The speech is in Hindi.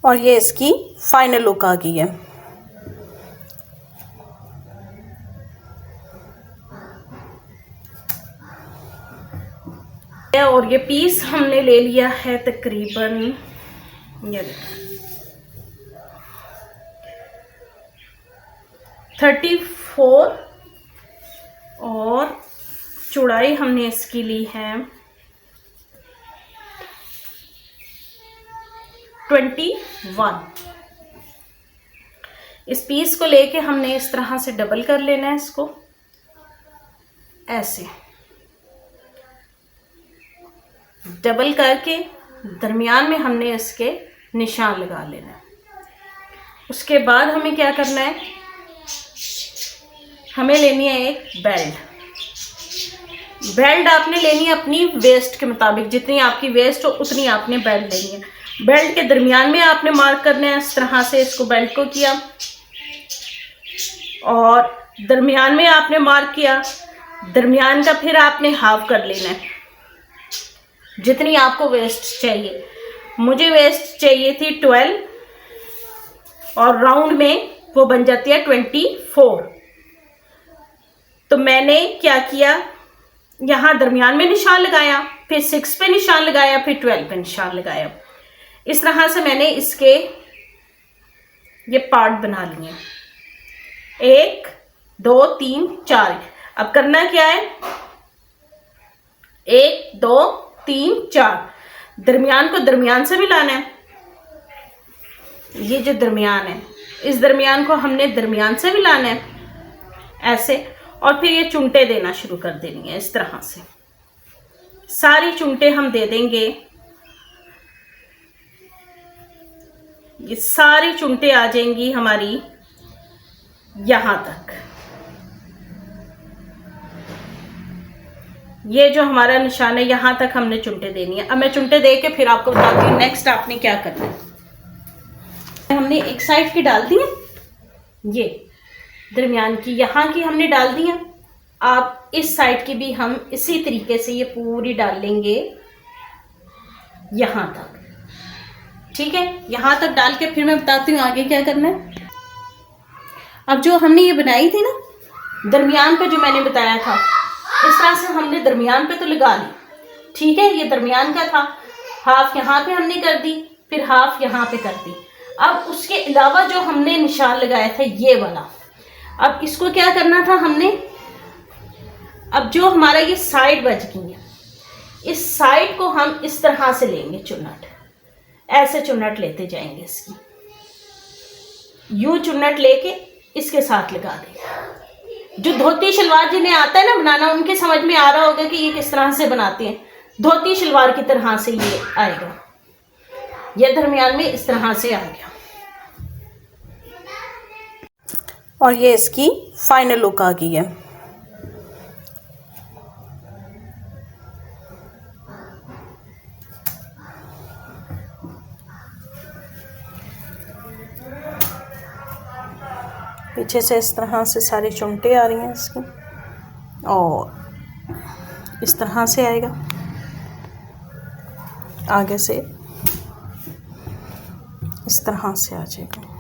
और ये इसकी फाइनल लुक आ गई है। और ये पीस हमने ले लिया है तकरीबन, ये 34 और चौड़ाई हमने इसकी ली है 21। इस पीस को लेके हमने इस तरह से डबल कर लेना है इसको, ऐसे डबल करके दरमियान में हमने इसके निशान लगा लेना है। उसके बाद हमें क्या करना है, हमें लेनी है एक बेल्ट। बेल्ट आपने लेनी है अपनी वेस्ट के मुताबिक, जितनी आपकी वेस्ट हो उतनी आपने बेल्ट लेनी है। बेल्ट के दरमियान में आपने मार्क करना है, इस तरह से इसको बेल्ट को किया और दरमियान में आपने मार्क किया, दरमियान का फिर आपने हाफ कर लेना है जितनी आपको वेस्ट चाहिए। मुझे वेस्ट चाहिए थी 12 और राउंड में वो बन जाती है 24। तो मैंने क्या किया, यहाँ दरमियान में निशान लगाया, फिर 6 पे निशान लगाया, फिर 12 पे निशान लगाया। इस तरह से मैंने इसके ये पार्ट बना लिए, 1 2 3 4। अब करना क्या है, 1 2 3 4 दरमियान को दरमियान से मिलाना है। ये जो दरमियान है, इस दरमियान को हमने दरमियान से मिलाना है ऐसे, और फिर ये चुंटे देना शुरू कर देनी है। इस तरह से सारी चुंटे हम दे देंगे। ये सारी चुंटे आ जाएंगी हमारी यहां तक। ये जो हमारा निशान है यहां तक हमने चुंटे देनी है। अब मैं चुंटे दे के फिर आपको बताती हूँ नेक्स्ट आपने क्या करना है। हमने एक साइड की डाल दी है, ये दरमियान की यहाँ की हमने डाल दी है। आप इस साइड की भी हम इसी तरीके से ये पूरी डाल लेंगे यहां तक, ठीक है। यहां तक डाल के फिर मैं बताती हूँ आगे क्या करना है। अब जो हमने ये बनाई थी ना दरमियान पे, जो मैंने बताया था, इस तरह से हमने दरमियान पे तो लगा ली, ठीक है। ये दरमियान का था, हाफ यहाँ पे हमने कर दी, फिर हाफ यहाँ पे कर दी। अब उसके अलावा जो हमने निशान लगाया था ये वाला, अब इसको क्या करना था हमने, अब जो हमारा ये साइड बच गई है, इस साइड को हम इस तरह से लेंगे, चुन्नट ऐसे चुन्नट लेते जाएंगे इसकी, यूं चुन्नट लेके इसके साथ लगा देंगे। जो धोती शलवार जिन्हें आता है ना बनाना, उनके समझ में आ रहा होगा कि ये किस तरह से बनाते हैं। धोती शलवार की तरह से ये आएगा, ये दरमियान में इस तरह से आ गया। और ये इसकी फाइनल लुक आ गई है। पीछे से इस तरह से सारी चुमटे आ रही हैं इसकी, और इस तरह से आएगा, आगे से इस तरह से आ जाएगा।